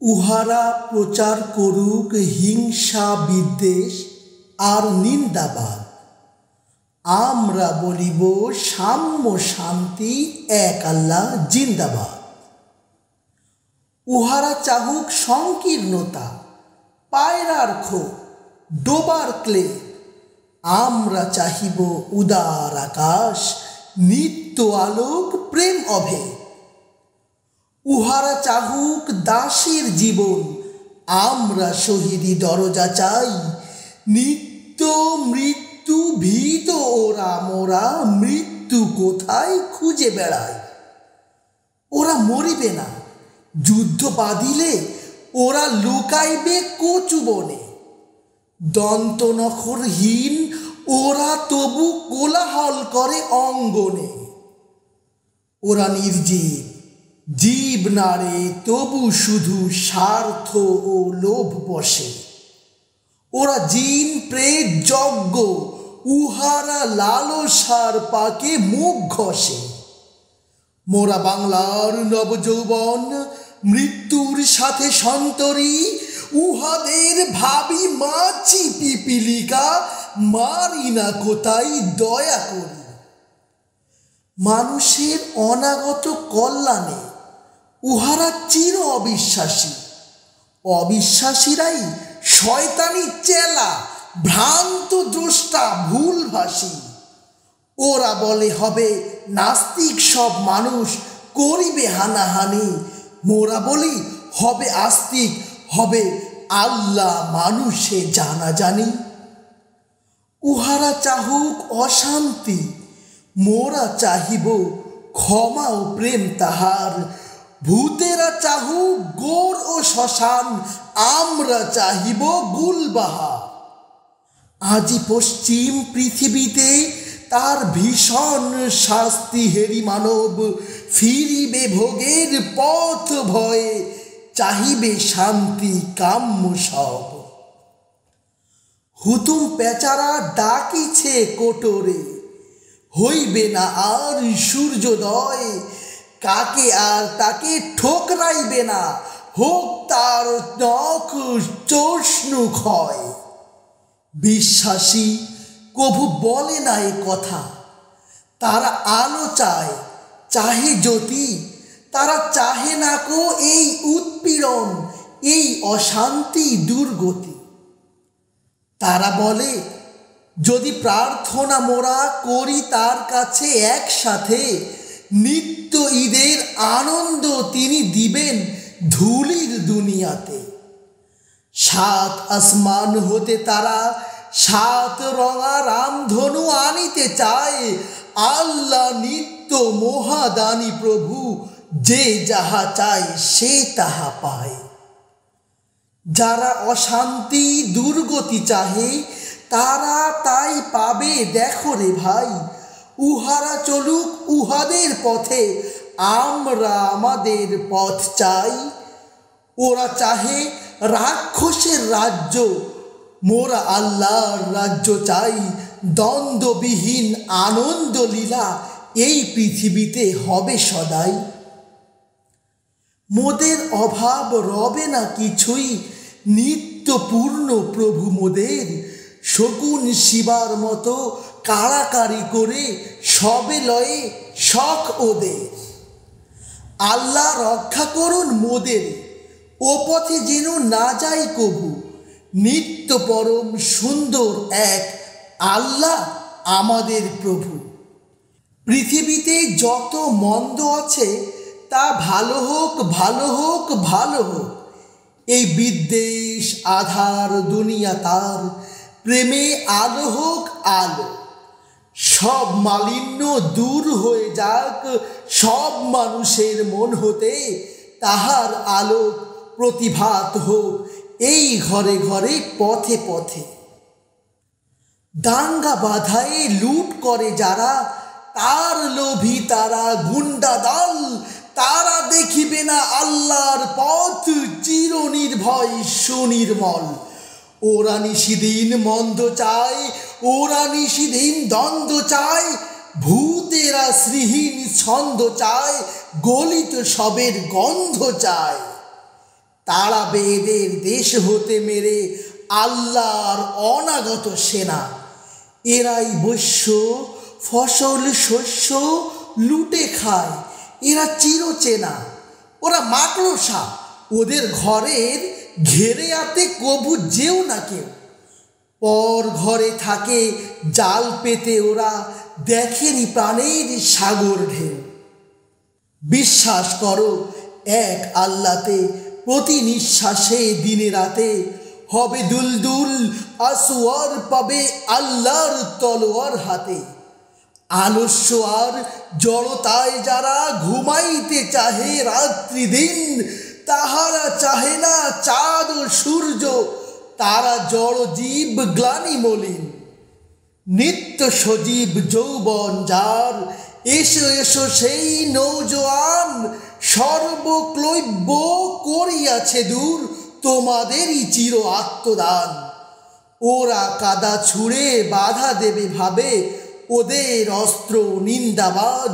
উহারা প্রচার করুক হিংসা বিদ্বেষ আর নিন্দাবাদ। আমরা বলিব সাম্য শান্তি এক আল্লাহ জিন্দাবাদ। উহারা চাহুক সংকীর্ণতা পায়রার খোপ ডোবার ক্লেদ, আমরা চাহিব উদার আকাশ নিত্য আলোক প্রেম অভেদ। উহারা চাহুক দাসের জীবন, আমরা শহীদি দরজা চাই। নিত্য মৃত্যু ভীত ওরা মোরা, মৃত্যু কোথায় খুঁজে বেড়ায়। ওরা মরিবে না, যুদ্ধ বাঁধিলে ওরা লুকাইবে কচু বনে। দন্তনখরহীন ওরা তবু কোলাহল করে অঙ্গনে। ওরা নির্জীব জীব নারে, তবু শুধু স্বার্থ ও লোভ বসে। ওরা জিন প্রেত যজ্ঞ, উহারা লালসার পাকে মুখ ঘষে। মোরা বাংলার নবযৌবন মৃত্যুর সাথে সন্তরী, উহাদের ভাবি মাছি পিপিলিকা, মারি না কোথায় দয়া করি। মানুষের অনাগত কল্যাণে উহারা চির অবিশ্বাসী। অবিশ্বাসীরাই শয়তানি চেলা, ভ্রান্ত দ্রষ্টা ভুলভাষী। ওরা বলে হবে নাস্তিক সব মানুষ, করিবে হানাহানি। মোরা বলি হবে আস্তিক, হবে আল্লাহ মানুষে জানাজানি। উহারা চাহুক অশান্তি, মোরা চাহিব ক্ষমা ও প্রেম তাহার। ভূতেরা চাহুক গোর ও শ্মশান, আমরা চাহিব গুলবাহার। আজি পশ্চিম পৃথিবীতে তার ভীষণ শাস্তি হেরি মানব, ফিরিবে ভোগের পথ ভয়ে, চাহিবে শান্তি কাম্য সব। হুতুম পেচারা ডাকিছে কোটরে, হইবে না আর সূর্যোদয়। কাকে আর তাকে ঠোকরাইবে না, হোক তার নখ চষ্ণু ক্ষয়। বিশ্বাসী কভু বলে না এ কথা, তারা আলো চায় চাহে জ্যোতি। তারা চাহে না কো এই উৎপীড়ন, এই অশান্তি দুর্গতি। তারা বলে যদি প্রার্থনা মোরা করি তার কাছে একসাথে, নিত্য ঈদের আনন্দ তিনি দিবেন ধুলির দুনিয়াতে। সাত আসমান হতে তারা সাত রঙা রামধনু আনিতে চায়। আল্লাহ নিত্য মহাদানী প্রভু, যে যাহা চায় সে তাহা পায়। যারা অশান্তি দুর্গতি চাহে, তারা তাই পাবে দেখো রে ভাই। উহারা চলুক উহাদের পথে, আমরা আমাদের পথ চাই। ওরা চাহে রাক্ষসের রাজ্য, মোরা আল্লাহর রাজ্য চাই। দ্বন্দ্ববিহীন আনন্দ লীলা এই পৃথিবীতে হবে সদাই। মোদের অভাব রবে না কিছুই, নিত্য পূর্ণ প্রভু মোদের। শকুন শিবার মতো কাড়াকাড়ি করে সবে লয়ে শখ ওদের। আল্লাহ রক্ষা করুন মোদের, ও পথে যেন না যাই কভু। নিত্য পরম সুন্দর এক আল্লাহ আমাদের প্রভু। পৃথিবীতে যত মন্দ আছে তা ভালো হোক ভালো হোক ভালো হোক। এই বিদ্বেষ আধার দুনিয়া তার, প্রেমে আলো হোক আলো। সব মালিন্য দূর হয়ে যাক সব মানুষের মন হতে, তাহার আলো প্রতিভাত হোক এই ঘরে ঘরে পথে পথে। দাঙ্গা বাধায় লুট করে যারা, তার লোভী তারা গুন্ডা দল। তারা দেখিবে না আল্লাহর পথ, চিরনির্ভয় সুনির্মল। ওরা নিশিদিন মন্দ চায়, ওরা নিশিদিন দ্বন্দ্ব চায়। ভূতেরা শ্রীহীন ছন্দ চায়, গলিত সবের গন্ধ চায়। তাড়াবে এদের দেশ হতে মেরে আল্লাহর অনাগত সেনা। এরাই বৈশ্য, ফসল শস্য লুটে খায়, এরা চিরচেনা। ওরা মাকড়সা, ওদের ঘরের ঘেরে আতে কবু যেও না কেউ। পর ঘরে থাকে জাল পেতে ওরা, দেখেনি প্রাণের সাগর ঢেউ। বিশ্বাস করো এক আল্লাতে, প্রতি নিঃশ্বাসে দিনে রাতে হবে দুলদুল, আসওয়ার পাবে আল্লাহর তলোয়ার হাতে। আলস্য আর জড়তায় যারা ঘুমাইতে চাহে রাত্রি দিন, তাহারা চাহে না চাঁদ ও সূর্য, তারা জড় জীব গ্লানি মলিন। নিত্য সজীব যৌবন যার, এসো এসো সেই নৌজোয়ান, সর্বক্লৈব্য করিয়াছে দূর তোমাদেরই চির আত্মদান। ওরা কাদা ছুঁড়ে বাধা দেবে ভাবে, ওদের অস্ত্র নিন্দাবাদ।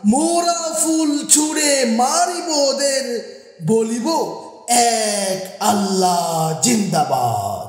মোরা ফুল ছুঁড়ে মারিব ওদের, বলিব এক আল্লাহ জিন্দাবাদ।